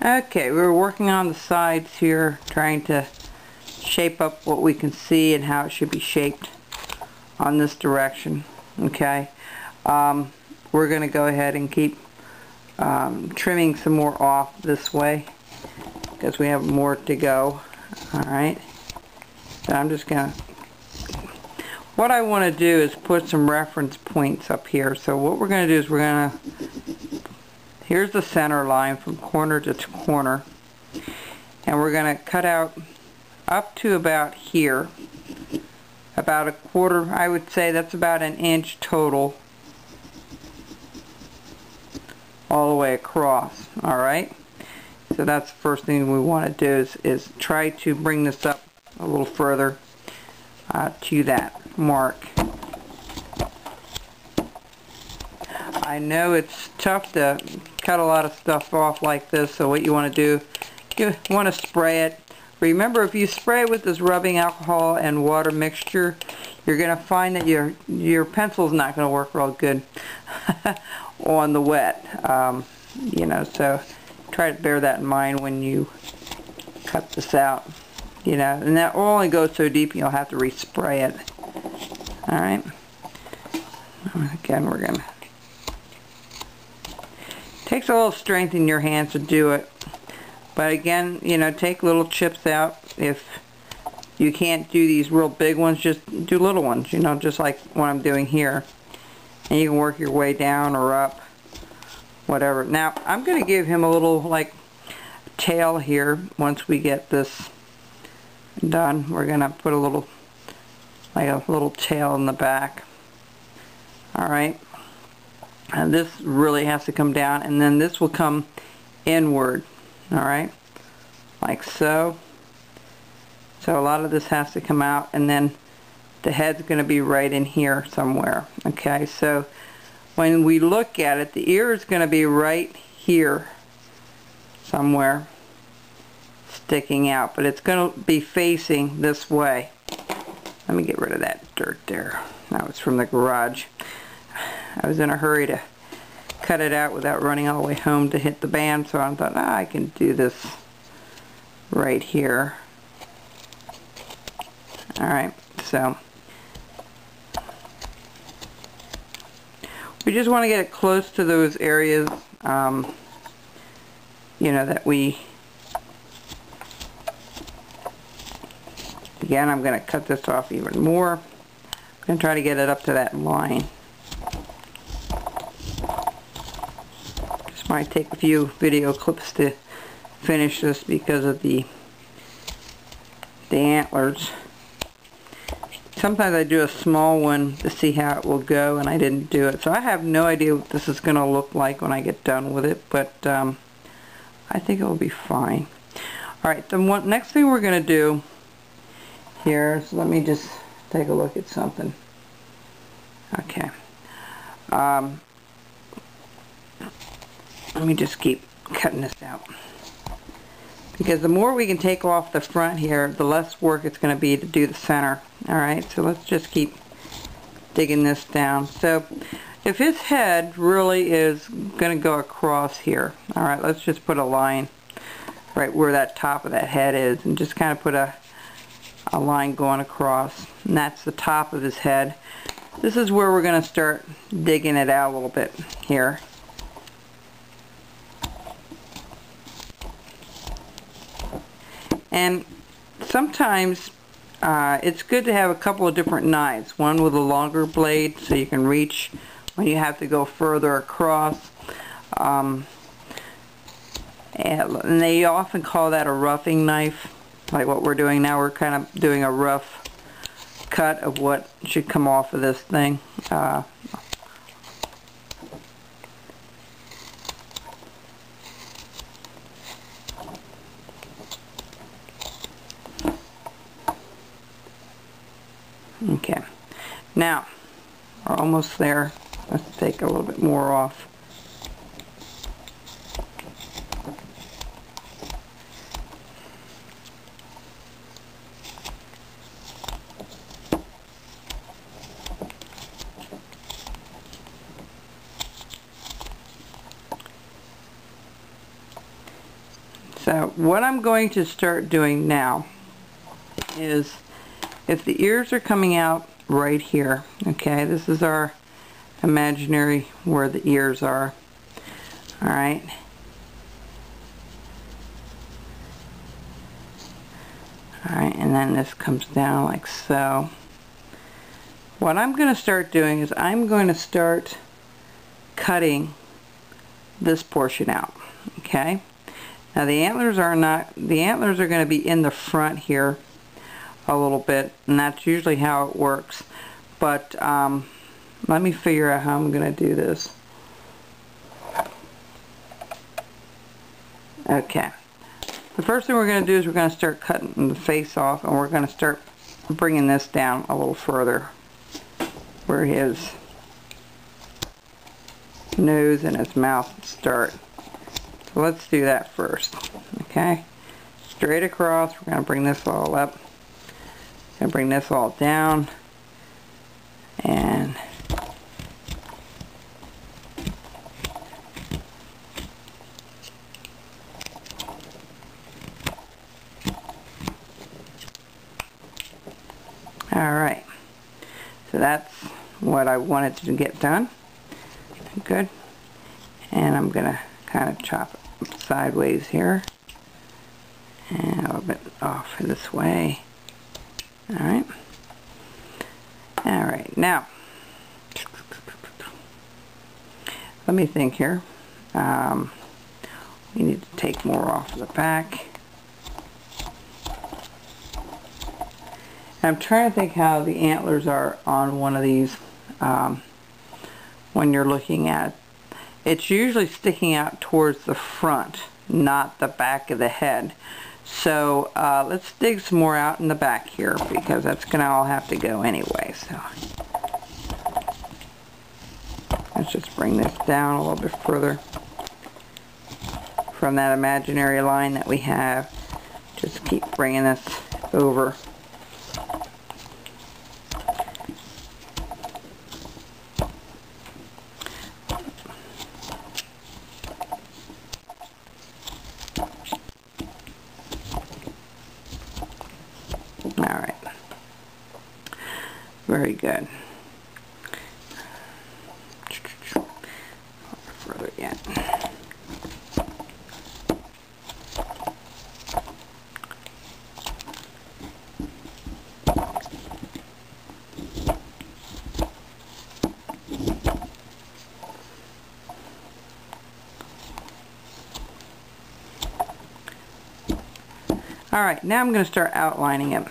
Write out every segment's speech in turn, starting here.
Okay, we're working on the sides here, trying to shape up what we can see and how it should be shaped on this direction. Okay, we're going to go ahead and keep trimming some more off this way because we have more to go. Alright, so I'm just going to, what I want to do is put some reference points up here. So what we're going to do is we're going to, here's the center line from corner to corner, and we're going to cut out up to about here, about a quarter. I would say that's about an inch total all the way across. Alright, so that's the first thing we want to do is try to bring this up a little further to that mark. I know it's tough to cut a lot of stuff off like this, so what you want to do, you want to spray it. Remember, if you spray it with this rubbing alcohol and water mixture, you're going to find that your pencil's not going to work real good on the wet. You know, so try to bear that in mind when you cut this out. You know, and that will only go so deep you'll have to respray it. Alright. Again, we're going to, takes a little strength in your hands to do it. But again, you know, take little chips out. If you can't do these real big ones, just do little ones, you know, just like what I'm doing here. And you can work your way down or up, whatever. Now, I'm going to give him a little, like, tail here once we get this done. We're going to put a little, like a little tail in the back. Alright. And this really has to come down, and then this will come inward. Alright, like so. So a lot of this has to come out, and then the head's going to be right in here somewhere. Okay, so when we look at it, the ear is going to be right here somewhere, sticking out, but it's going to be facing this way. Let me get rid of that dirt there. That was from the garage. I was in a hurry to cut it out without running all the way home to hit the band, so I thought, I can do this right here. Alright, so we just want to get it close to those areas, you know, that we, again, I'm going to cut this off even more. I'm going to try to get it up to that line. Might take a few video clips to finish this because of the antlers. Sometimes I do a small one to see how it will go, and I didn't do it, so I have no idea what this is going to look like when I get done with it, but I think it will be fine. Alright, the next thing we're going to do here is, let me just take a look at something. Okay. Let me just keep cutting this out, because the more we can take off the front here, the less work it's going to be to do the center. Alright, so let's just keep digging this down. So if his head really is going to go across here, alright, let's just put a line right where that top of that head is, and just kind of put a line going across, and that's the top of his head. This is where we're going to start digging it out a little bit here. And sometimes it's good to have a couple of different knives. One with a longer blade so you can reach when you have to go further across. And they often call that a roughing knife. Like what we're doing now, we're kind of doing a rough cut of what should come off of this thing. Okay, now we're almost there. Let's take a little bit more off. So what I'm going to start doing now is, if the ears are coming out right here, okay, this is our imaginary where the ears are. Alright. Alright, and then this comes down like so. What I'm going to start doing is I'm going to start cutting this portion out. Okay? Now the antlers are going to be in the front here a little bit, and that's usually how it works. But let me figure out how I'm going to do this. Okay. The first thing we're going to do is we're going to start cutting the face off, and we're going to start bringing this down a little further where his nose and his mouth start. So let's do that first. Okay? Straight across, we're going to bring this all up. Going to bring this all down. And alright, so that's what I wanted to get done. Good. And I'm going to kind of chop it sideways here. And a little bit off this way. Alright. Alright, now, let me think here. We need to take more off the back. I'm trying to think how the antlers are on one of these when you're looking at it. It's usually sticking out towards the front, not the back of the head. So let's dig some more out in the back here, because that's going to all have to go anyway. So let's just bring this down a little bit further from that imaginary line that we have. Just keep bringing this over. Alright. Very good. Further yet. Alright, now I'm going to start outlining it.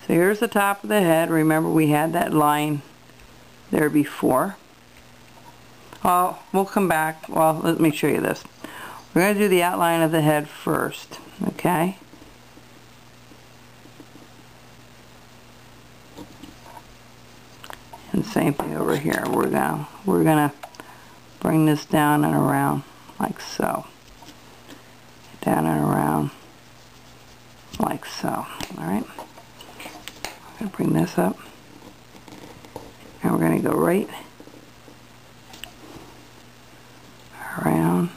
So here's the top of the head. Remember, we had that line there before. We'll come back. Well, let me show you this. We're going to do the outline of the head first. Okay? And same thing over here. We're gonna bring this down and around like so. Down and around like so. Alright? We're going to bring this up. And we're going to go right around.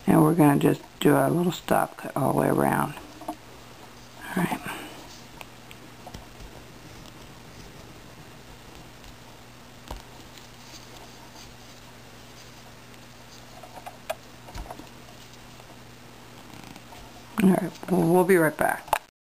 And we're going to just do a little stop cut all the way around. Alright. Alright, we'll be right back.